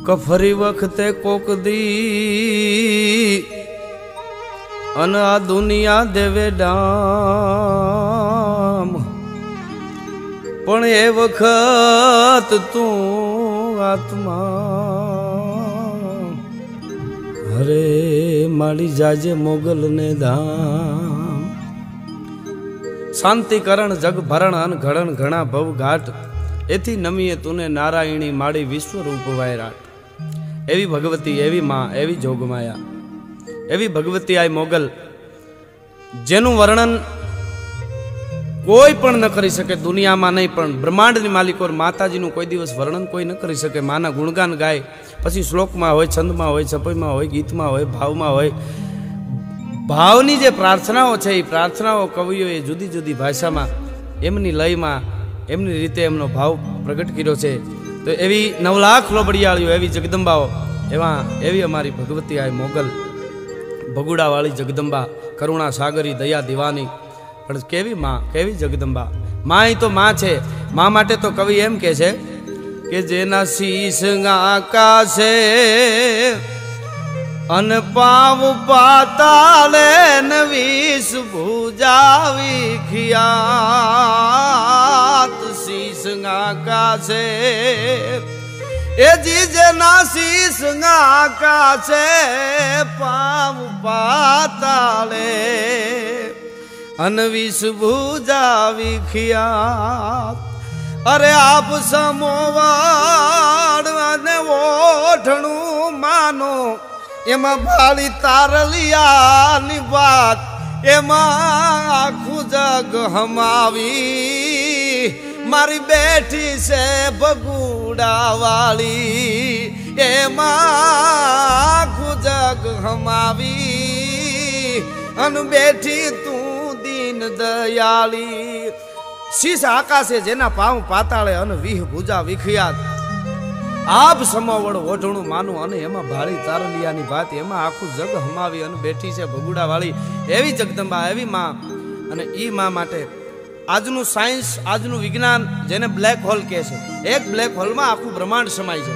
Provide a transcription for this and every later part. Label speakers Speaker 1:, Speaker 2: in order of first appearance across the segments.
Speaker 1: કફરી વખતે કોક દી અન આ દુનિયા દેવે ડામ, પણ એ વખત તું આત્મા હરે માડી જાજે મોગલ ને ધામ. શાંતિકરણ જગ ભરણ અન ઘડણ ઘણા ભવ ઘાટ, એથી નમીએ તુને નારાયણી માડી વિશ્વરૂપ વાયરાટ. એવી ભગવતી, એવી માં, એવી જોગમાયા, એવી ભગવતી આય મોગલ, જેનું વર્ણન કોઈ પણ ન કરી શકે દુનિયામાં, નહીં પણ બ્રહ્માંડની માલિકો માતાજીનું કોઈ દિવસ વર્ણન કોઈ ન કરી શકે. માના ગુણગાન ગાય, પછી શ્લોકમાં હોય, છંદમાં હોય, છપઈમાં હોય, ગીતમાં હોય, ભાવમાં હોય. ભાવની જે પ્રાર્થનાઓ છે એ પ્રાર્થનાઓ કવિઓએ જુદી જુદી ભાષામાં એમની લયમાં એમની રીતે એમનો ભાવ પ્રગટ કર્યો છે. તો એવી 9 લાખ લોબડિયાળીઓ, એવી જગદંબાઓ, એવી અમારી ભગવતી આય મોગલ, ભગુડાવાળી જગદંબા, કરુણા સાગરી, દયા દીવાની. પણ કેવી માં, કેવી જગદંબા. માં તો માં છે. માં માટે તો કવિ એમ કે છે કે જેના શીશ આકાશે અન પાવ પાતાલે નવીસ ભુજાવી ખિયાત. શીશ આકાશે એ જી જેના શીશ આકાશે પાવ પાતાલે અનવીસ ભુજાવી ખિયાત. અરે આપ સમોવાડ અને ઓઠણું માનો, એમાં ભાળી તારલિયાની વાત, એમાં આખું જગ હમાવી મારી બેઠી છે ભગુડાવાળી. એમાં આખું જગ હમાવી અન બેઠી તું દીન દયાળી. શીશ આકાશે જેના પાવ પાતાળે અન વિહ ભુજા વિખિયાત. આપ સમોવડ ઓઢણું માનું અને એમાં ભાળી તારલિયાની વાત, એમાં આખું જગ હમાવી અને બેઠી છે ભગુડાવાળી. એવી જગદંબા, એવી માં. અને ઈ માં માટે આજનું સાયન્સ, આજનું વિજ્ઞાન જેને બ્લેક હોલ કહે છે, એક બ્લેક હોલમાં આખું બ્રહ્માંડ સમાય છે.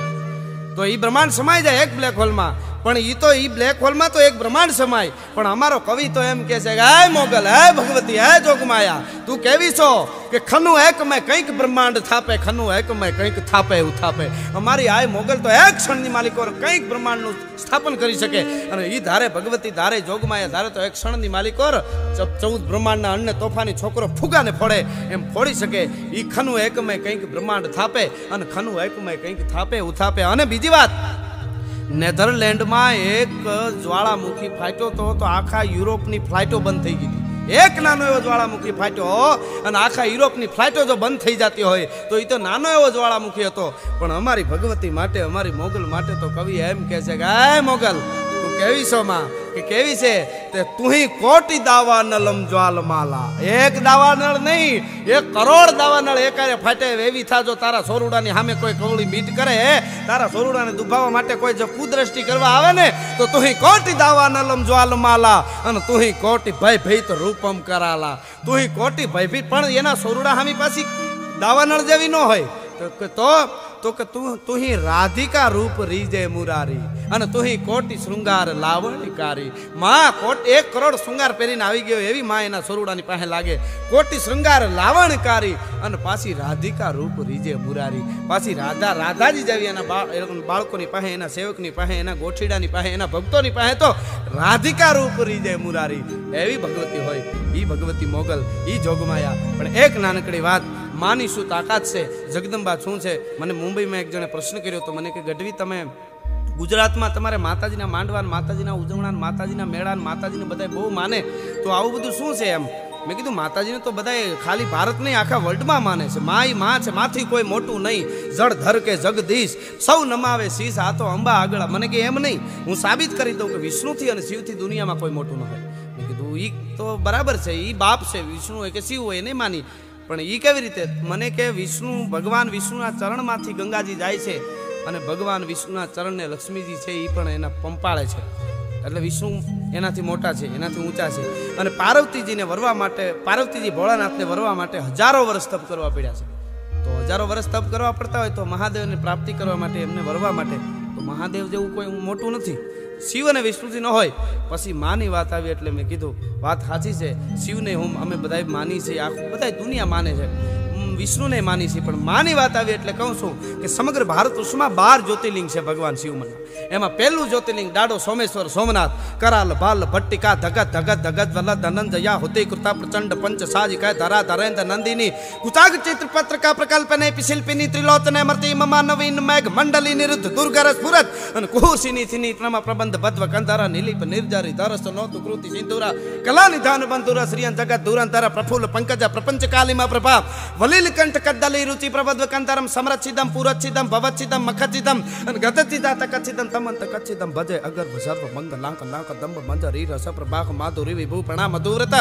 Speaker 1: તો ઈ બ્રહ્માંડ સમાય જાય એક બ્લેક હોલમાં, પણ ઈ તો ઈ બ્લેક હોલમાં તો એક બ્રહ્માંડ સમાય. પણ અમારો કવિ તો એમ કહે છે કે હે મોગલ, હે ભગવતી, હે જોગમાયા, તું કેવી છો કે ખનું એક મેં કંઈક બ્રહ્માંડ થાપે, ખનું એક મેં કંઈક થાપે ઉથાપે. અમારી આય મોગલ તો એક ક્ષણની માલિકો કંઈક બ્રહ્માંડનું સ્થાપન કરી શકે. અને ઈ ધારે ભગવતી, ધારે જોગમાયા, ધારે તો એક ક્ષણની માલિકો 14 બ્રહ્માંડના અન્ય તોફાની છોકરો ફુગાને ફોડે એમ ફોડી શકે. ઈ ખનું એક મેં કંઈક બ્રહ્માંડ થાપે અને ખનું એક મેં કંઈક થાપે ઉથાપે. અને બીજી વાત, નેધરલેન્ડમાં એક જ્વાળામુખી ફાટ્યો તો આખા યુરોપની ફ્લાઇટો બંધ થઈ ગઈ હતી. એક નાનો એવો જ્વાળામુખી ફાટ્યો અને આખા યુરોપની ફ્લાઇટો જો બંધ થઈ જતી હોય તો એ તો નાનો એવો જ્વાળામુખી હતો. પણ અમારી ભગવતી માટે, અમારી મોગલ માટે તો કવિ એમ કહે છે કે હે મોગલ, તું કેવી છો માં, કે કેવી છે તે તુહી કોટી દાવા નલમ જ્વાલ માલા. એક દાવા નળ નહીં, 1 કરોડ દાવા નળ એકારે ફાટે એવી થાજો. તારા સોરુડાની સામે કોઈ કવળી મીટ કરે, તારા સોરુડાને દુભાવવા માટે કોઈ જો કુદ્રષ્ટિ કરવા આવે ને, તો તુહી કોટી દાવા નલમ જ્વાલ માલા અને તુહી કોટી ભય ભીત રૂપમ કરાલા. તુહી કોટી ભયભીત, પણ એના સોરુડા સામી પાછી દાવા નળ જેવી ન હોય તો કે તુહી રાધિકા રૂપ રીજે મુરારી અને તુહી કોટી શૃંગાર લાવણિકારી. માં 1 કરોડ શૃંગાર પહેરીને આવી ગયો એવી માં એના સોરુડાની પાસે લાગે. કોટી શૃંગાર લાવણકારી અને પાછી રાધિકા રૂપ રીજે મુરારી. પાછી રાધાજી જેવી એના બાળકોની પાસે, એના સેવકની પાસે, એના ગોઠીડાની પાસે, એના ભક્તોની પાસે તો રાધિકા રૂપ રીજે મુરારી. એવી ભગવતી હોય ઈ ભગવતી મોગલ, ઈ જોગમાયા. પણ એક નાનકડી વાત, માની શું તાકાત છે, જગદંબા શું છે. મને મુંબઈમાં એક જણે પ્રશ્ન કર્યો તો મને કે ગઢવી, તમે ગુજરાતમાં તમારે માતાજીના માંડવા, માતાજીના ઉજવણા, માતાજીના મેળા, માતાજીને બધા બહુ માને, તો આવું બધું શું છે એમ. મેં કીધું માતાજીને તો બધા ખાલી ભારત નહીં, આખા વર્લ્ડમાં માને છે. માય માં છે, માથી કોઈ મોટું નહીં, જળ ધર કે જગદીશ સૌ નમાવે શીશ, આ તો અંબા આગળ. મને કે એમ નહીં, હું સાબિત કરી દઉં કે વિષ્ણુથી અને શિવથી દુનિયામાં કોઈ મોટું ન હોય. મેં કીધું ઈ તો બરાબર છે, ઈ બાપ છે, વિષ્ણુ હોય કે શિવ હોય નહીં માની, પણ ઈ કેવી રીતે. મને કે વિષ્ણુ, ભગવાન વિષ્ણુના ચરણમાંથી ગંગાજી જાય છે અને ભગવાન વિષ્ણુના ચરણને લક્ષ્મીજી છે એ પણ એના પંપાળે છે. એટલે વિષ્ણુ એનાથી મોટા છે, એનાથી ઊંચા છે. અને પાર્વતીજીને વરવા માટે, પાર્વતીજી ભોળાનાથને વરવા માટે હજારો વર્ષ તપ કરવા પડ્યા છે. તો હજારો વર્ષ તપ કરવા પડતા હોય તો મહાદેવને પ્રાપ્તિ કરવા માટે, એમને વરવા માટે, તો મહાદેવ જેવું કોઈ મોટું નથી. શિવ અને વિષ્ણુજી ન હોય. પછી માની વાત આવી એટલે મેં કીધું વાત સાચી છે. શિવને અમે બધા માની છે, આખું બધા દુનિયા માને છે, વિષ્ણુને માની છે, પણ માની વાત આવી એટલે કહું છું કે સમગ્ર ભારત વર્ષમાં 12 જ્યોતિર્લિંગ છે ભગવાન શિવમના. એમાં પહેલું જ્યોતિર્લિંગ દાડો સોમેશ્વર સોમનાથ, કરાલ ભાલ ભટ્ટિકા ધગત ધગત ધગત વલ્લ ધનંજયા હુતિ કૃતા પ્રચંડ પંચ સાજિકા ધરા ધરેન્દ્ર નંદિની કુતાગ ચિત્ર પત્રકા પ્રકલ્પને પિશિલ્પિની ત્રિલોચને મર્તિ મમા નવીન મેઘ મંડલી નિરુદ્ધ દુર્ગરસ પુરત અને કુહુસિની થિની પ્રમા પ્રબંધ બદ્વ કંધારા નિલીપ નિર્જારી ધરસ નોતુ કૃતિ સિંધુરા કલા નિધાન બંધુરા શ્રીયન જગત ધુરંતર પ્રફુલ્લ પંકજ પ્રપંચ કાલિમા પ્રભા વલીલ કંઠ કદ્દલી રુચિ પ્રબદ્વ કંતરમ સમરચિદમ પુરચિદમ ભવચિદમ મખચિદમ અને ગતચિદા તકચિદમ તમંત કચિદમ ભજે અગર્ભ સર્વ મંગલ લાંક લાંક દંબ મંજરી રસ પ્રભાખ માધુરી વિભુ પ્રણા મધુરત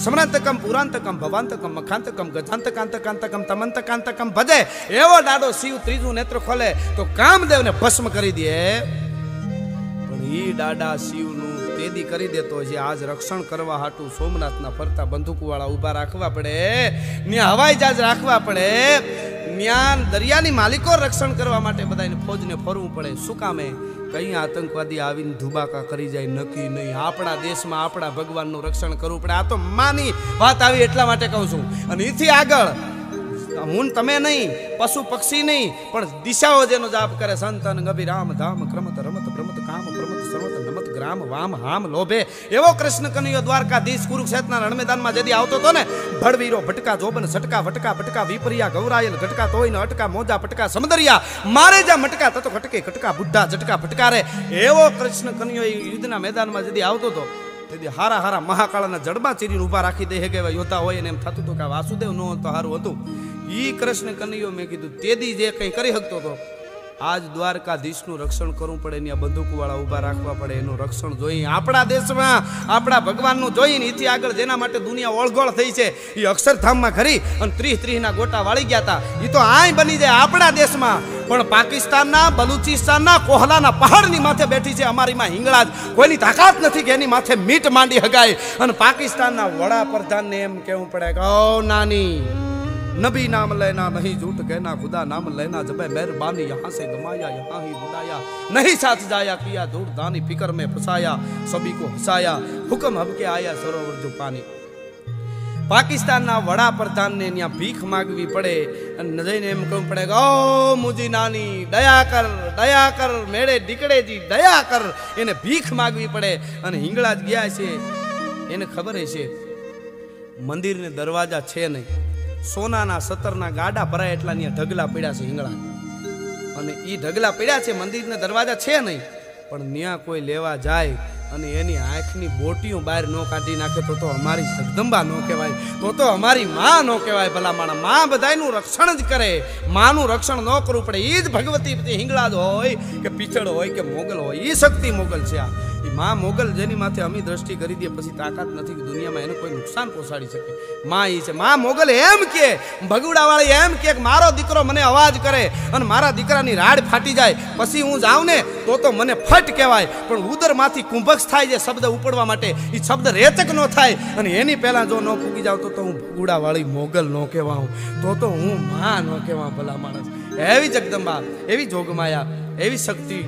Speaker 1: સમરાંતકમ પુરાંતકમ ભવાંતકમ મખાંતકમ ગજાંતકાંતકાંતકમ તમંતકાંતકમ ભજે. એવો દાડો શિવ ત્રીજું નેત્ર ખોલે તો કામદેવને ભસ્મ કરી દે. પણ ઈ દાડા શિવનું તેદી કરી દેતો છે. આજ રક્ષણ કરવા હાટું સોમનાથના ફરતા બંદૂકવાળા ઊભા રાખવા પડે, ત્યાં હવાઈ જહાજ રાખવા પડે, ત્યાં દરિયાની માલિકો રક્ષણ કરવા માટે બધાને ફોજને ફરવું પડે. શું કામે? કઈ આતંકવાદી આવીને ધુબાકા કરી જાય નક્કી નહીં. આપણા દેશમાં આપણા ભગવાનનું રક્ષણ કરવું પડે. આ તો માની વાત આવી એટલા માટે કહું છું. અને એથી આગળ હું તમે નહીં, પશુ પક્ષી નહીં, પણ દિશાઓ જેનો જાપ કરે, સંતન ગભી રામ ધામ ક્રમત રમત ભ્રમત કામ પ્રમત સર્વત નમત ગ્રામ વામ હામ લોભે એવો કૃષ્ણ કનૈયો દ્વારકાધીશ કુરુક્ષેત્રના રણમેદાનમાં જેથી આવતો હતો ને, ભડવીરો ભટકા જોબન સટકા વટકા ભટકા વિપરિયા ગૌરાયલ ઘટકા તોય ને અટકા મોજા પટકા સમદરિયા મારે જ્યાં મટકા તતો ખટકે ખટકા બુઢા ઝટકા ફટકા રે એવો કૃષ્ણ કનૈયો યુદ્ધના મેદાનમાં જેથી આવતો હતો. તેથી હારા હારા મહાકાળના જડબા ચીરીને ઊભા રાખી દે કે યોદ્ધા હોય ને એમ થતું હતું કે વાસુદેવ નો તો સારું હતું. ઈ કૃષ્ણ કનૈયો મેં કીધું તેદી જે કંઈ કરી શકતો હતો, આજ દ્વારકાધીશનું રક્ષણ કરવું પડે, ત્યાં બંદૂકવાળા ઊભા રાખવા પડે. એનું રક્ષણ જોઈ આપણા દેશમાં આપણા ભગવાનનું જોઈને એથી આગળ જેના માટે દુનિયા ઓળગોળ થઈ છે એ અક્ષરધામમાં ખરી અને 30-30ના ગોટા વાળી ગયા હતા. એ તો આય બની જાય આપણા દેશમાં. પણ પાકિસ્તાનના બલુચિસ્તાનના કોહલાના પહાડની માથે બેઠી છે અમારીમાં હિંગળાજ. કોઈની તાકાત નથી કે એની માથે મીટ માંડી હગાય. અને પાકિસ્તાનના વડાપ્રધાનને એમ કહેવું પડે કે ઓ નાની, नबी नाम लेना नहीं झूठ कहना, खुदा नाम लेना जब मेहरबानी, यहाँ से गमाया यहाँ ही बुलाया, नहीं साथ जाया किया दूर दानी, फिक्र में फंसाया सभी को हंसाया, हुक्म हब के आया सरोवर जो पानी. પાકિસ્તાનના વડાપ્રધાનને ત્યાં ભીખ માગવી પડે અને જઈને એમ કહવું પડે કે ઓ મુજી નાની દયા કર મેળે દીકડેજી દયા કર. એને ભીખ માગવી પડે. અને હિંગળા જ ગયા છે, એને ખબર છે મંદિરને દરવાજા છે નહીં, સોનાના સતરના ગાડા ભરાય એટલા ત્યાં ઢગલા પડ્યા છે હિંગળા. અને એ ઢગલા પડ્યા છે, મંદિરને દરવાજા છે નહીં, પણ ત્યાં કોઈ લેવા જાય અને એની આંખની બોટીઓ બહાર ન કાઢી નાખે તો અમારી જગદંબા ન કહેવાય, તો અમારી માં ન કહેવાય. ભલા માણા માં બધાયનું રક્ષણ જ કરે, માનું રક્ષણ ન કરવું પડે. એ જ ભગવતી હિંગળાજ હોય કે પીછળ હોય કે મોગલ હોય, એ શક્તિ મોગલ છે. આ એ માં મોગલ જેની માથે અમી દ્રષ્ટિ કરી દે પછી તાકાત નથી કે દુનિયામાં એને કોઈ નુકસાન પહોંચાડી શકે. માં એ છે. માં મોગલ એમ કે ભગુડાવાળી એમ કે મારો દીકરો મને અવાજ કરે અને મારા દીકરાની રાડ ફાટી જાય પછી હું જાઉં ને તો મને ફટ કહેવાય, પણ ઉદરમાંથી કુંભક થાય છે શબ્દ ઉપડવા માટે, એ શબ્દ રેચક ન થાય અને એની પહેલા જો ન પૂગી જાવ તો હું ભગુડાવાળી મોગલ ન કહેવાઉં, તો હું માં ન કહેવા. ભલા માણસ એવી જગદંબા, એવી જોગમાયા, એવી શક્તિ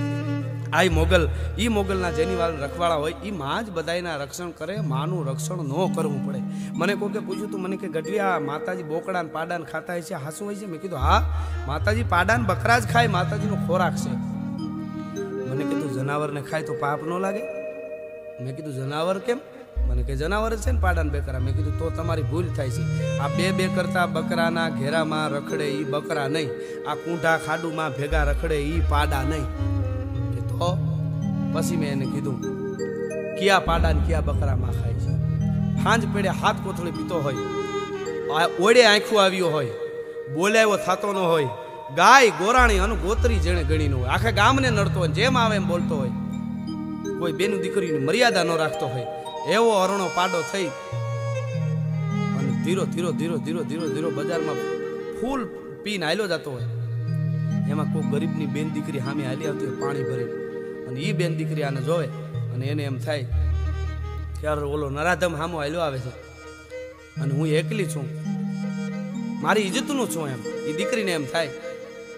Speaker 1: આ મોગલ. ઈ મોગલના જેની વાર રખવાળા હોય એ માં જ બધાયના રક્ષણ કરે. માનું રક્ષણ ન કરવું પડે. મને કોકે પૂછ્યું તું, મને કે ગઢવિયા માતાજી બોકડા ને પાડા ખાતા હોય છે, હાસું હોય છે? મેં કીધું હા, માતાજી પાડા ને બકરા જ ખાય, માતાજીનો ખોરાક છે. મને કીધું જનાવરને ખાય તો પાપ ન લાગે? મેં કીધું જનાવર કેમ? મને કે જનાવર છે ને પાડા ને બેકરા. મેં કીધું તો તમારી ભૂલ થાય છે. આ બે કરતા બકરાના ઘેરામાં રખડે એ બકરા નહીં, આ કુંઢા ખાડુમાં ભેગા રખડે એ પાડા નહીં. તો પછી મેં એને કીધું કયા પાડા ને કયા બકરામાં ખાય છે? હાંજ પેડે હાથ કોથળી પીતો હોય, ઓળે આંખું આવ્યો હોય, બોલાવ્યો થતો ન હોય, ગાય ગોરાણી અને ગોતરી જેણે ગણી ન હોય, આખા ગામને નડતો હોય, જેમ આવે એમ બોલતો હોય, કોઈ બેનું દીકરીની મર્યાદા ન રાખતો હોય, એવો અરણો પાડો થઈ અને ધીરો ધીરો ધીરો ધીરો ધીરો ધીરો બજારમાં ફૂલ પીને હાલ્યો જતો હોય. એમાં કોઈ ગરીબની બેન દીકરી સામે હાલી આવતી હોય પાણી ભરી, અને એ બેન દીકરી આને જોવે અને એને એમ થાય કે યાર ઓલો નરાધમ હામો હાલ્યો આવે છે અને હું એકલી છું, મારી ઇજ્જતનું છું, એમ એ દીકરીને એમ થાય.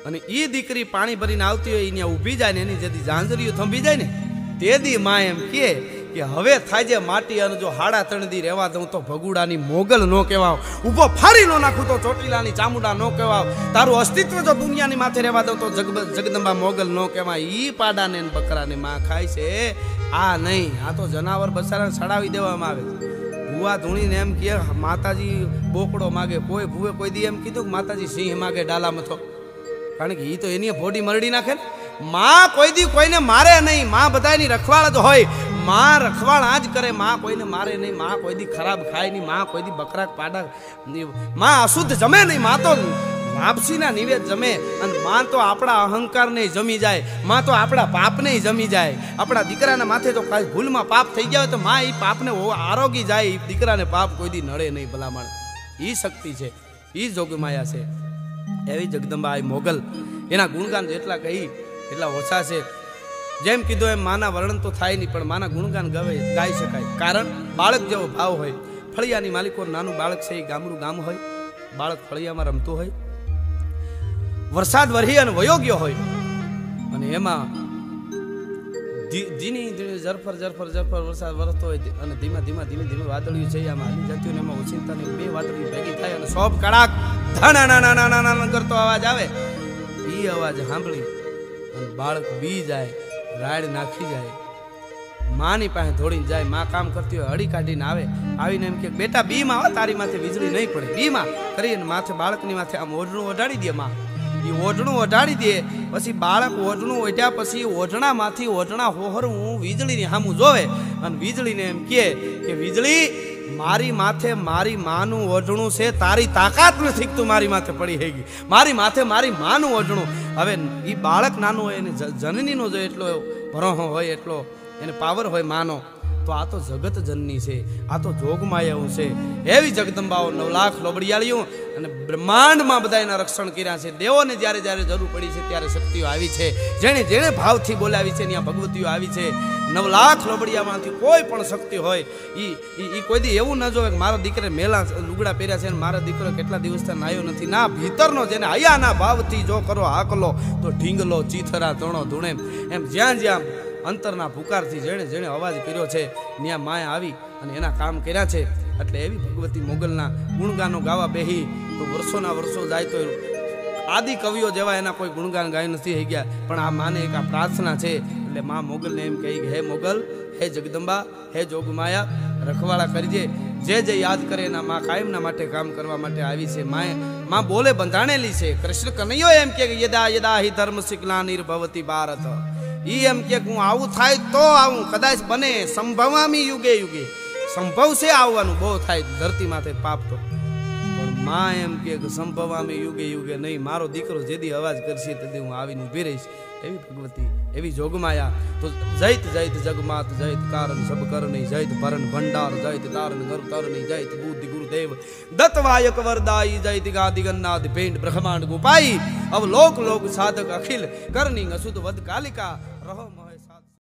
Speaker 1: અને એ દીકરી પાણી ભરીને આવતી હોય અહીંયા ઊભી જાય ને એની જેથી ઝાંઝરીઓ થંભી જાય ને તે દી માં એમ કે હવે થાય છે માટી, અને જો હાડા 3 દી રહેવા દઉં તો ભગુડાની મોગલ નો કહેવાવ, ઊભો ફાડી નો નાખું તો ચોટીલાની ચામુંડા નો કહેવાવ, તારું અસ્તિત્વ જો દુનિયાની માથે રહેવા દઉં તો જગદંબા મોગલ નો કહેવાય. ઈ પાડાને બકરાને માં ખાય છે, આ નહીં, આ તો જનાવર બસારાને સડાવી દેવામાં આવે છે. ભૂવા ધૂણીને એમ કે માતાજી બોકડો માગે, કોઈ ભૂવે કોઈ દી એમ કીધું કે માતાજી સિંહ માગે ડાલા મથો, કારણ કે ઈ તો એની ભોડી મરડી નાખે ને. માં કોઈ દી કોઈને મારે નહીં, માં બધાની રખવાળ જ હોય, માં રખવાળ આ જ કરે, માં કોઈને મારે નહીં, માં કોઈ દી ખરાબ ખાય નહીં, માં કોઈ દી બકરા પાડા, માં અશુદ્ધ જમે નહીં, માં તો વાપસીના નિવેદ જમે. અને માં તો આપણા અહંકારને જમી જાય, માં તો આપણા પાપને જમી જાય. આપણા દીકરાના માથે તો કાંઈ ભૂલમાં પાપ થઈ ગયા હોય તો માં એ પાપને આરોગી જાય, એ દીકરાને પાપ કોઈ દી નડે નહીં. ભલામણ એ શક્તિ છે, એ જોગમાયા છે. એવી જગદંબા આ મોગલ, એના ગુણગાન જેટલા કહી એટલા ઓછા છે. જેમ કીધું એમ માના વર્ણન તો થાય નહીં, પણ માના ગુણગાન ગાઈ શકાય. કારણ બાળક જેવો ભાવ હોય. ફળિયાની માલિકો નાનું બાળક છે, એ ગામડું ગામ હોય, બાળક ફળિયામાં રમતું હોય, વરસાદ વરહી અને વયોગ્ય હોય, અને એમાં ધીની જરફર વરસાદ વરસતો હોય અને ધીમે ધીમે વાદળિયું છે આમાં હાલી જતી હોય, એમાં ઓચિંતાની 2 વાદળિયું ભેગી થાય અને સોપ કડાક ધણ કરતો અવાજ આવે. એ અવાજ સાંભળી અને બાળક બી જાય, રાડ નાખી જાય, માની પાસે દોડીને જાય. માં કામ કરતી હોય, હળી કાઢીને આવે, આવીને એમ કે બેટા બીમાં આવે, તારી માથે વીજળી નહીં પડે, બીમાં કરીને માથે બાળકની માથે આમ ઓઢણું ઓઢાડી દે. માં એ ઓઢણું ઓઢાડી દે, પછી બાળક ઓઢણું ઓઢ્યા પછી ઓઢણામાંથી ઓઢણા હોહરું વીજળીની સામું જોવે અને વીજળીને એમ કે વીજળી, મારી માથે મારી માનું ઓઢણું છે, તારી તાકાત નથી તું મારી માથે પડી હે ગઈ, મારી માથે મારી માનું ઓઢણું. હવે એ બાળક નાનું હોય, એને જનનીનો જો એટલો ભરોહો હોય, એટલો એને પાવર હોય માનો, તો આ તો જગત જનની છે, આ તો જોગમાયાઓ છે. એવી જગદંબાઓ 9 લાખ લોબડિયાળીઓ અને બ્રહ્માંડમાં બધા એના રક્ષણ કર્યા છે. દેવોને જ્યારે જ્યારે જરૂર પડી છે ત્યારે શક્તિઓ આવી છે, જેણે ભાવથી બોલાવી છે ત્યાં ભગવતીઓ આવી છે. 9 લાખ લોબડિયામાંથી કોઈ પણ શક્તિ હોય એ કોઈ દી એવું ન જોવે કે મારો દીકરે મેલા લુગડા પહેર્યા છે અને મારો દીકરો કેટલા દિવસથી નાયો નથી. ના, ભીતરનો જેને હયાના ભાવથી જો કરો હાકલો તો ઢીંગલો ચીથરા ધણો ધૂણે. એમ જ્યાં અંતરના પુકારથી જેણે અવાજ કર્યો છે ત્યાં માયા આવી અને એના કામ કર્યા છે. એટલે એવી ભગવતી મોગલના ગુણગાનો ગાવા બેહી તો વર્ષોના વર્ષો જાય તો આદિ કવિઓ જેવા એના કોઈ ગુણગાન ગાઈ નથી થઈ ગયા. પણ આ માને એક આ પ્રાર્થના છે. એટલે માં મોગલને એમ કહી કે હે મોગલ, હે જગદંબા, હે જોગમાયા, રખવાળા કરજે. જે યાદ કરે એના માં કાયમના માટે કામ કરવા માટે આવી છે. માં બોલે બંધાણેલી છે. કૃષ્ણ કનૈયો એમ કે યદા હિ ધર્મ શિકલા નિર્ભવતી ભારત, ઈ એમ કે હું આવું થાય તો આવું, કદાચ બને સંભવામી યુગે યુગે, સંભવ છે આવવાનું, બહુ થાય ધરતી માથે પાપ તો. પણ માં એમ કે સંભવામી યુગે યુગે નહીં, મારો દીકરો જેદી અવાજ કરશે તેથી હું આવીને ઊભી રહીશ. એવી ભગવતી, એવી જોગમાયા. તો જૈત જગમાત, જૈત કારણ સબ કરણી, જૈત ભરણ ભંડાર, જૈત તારણ ગરુ તરણી, જૈત બુદ્ધિ ગુરુદેવ દત્તવાયક વરદાઈ, જૈત ગાદિ ગન્નાદ ભેંડ બ્રહ્માંડ ગોપાઈ, અવ લોક સાધક અખિલ કરણી અસુદ વદ કાલિકા રહો.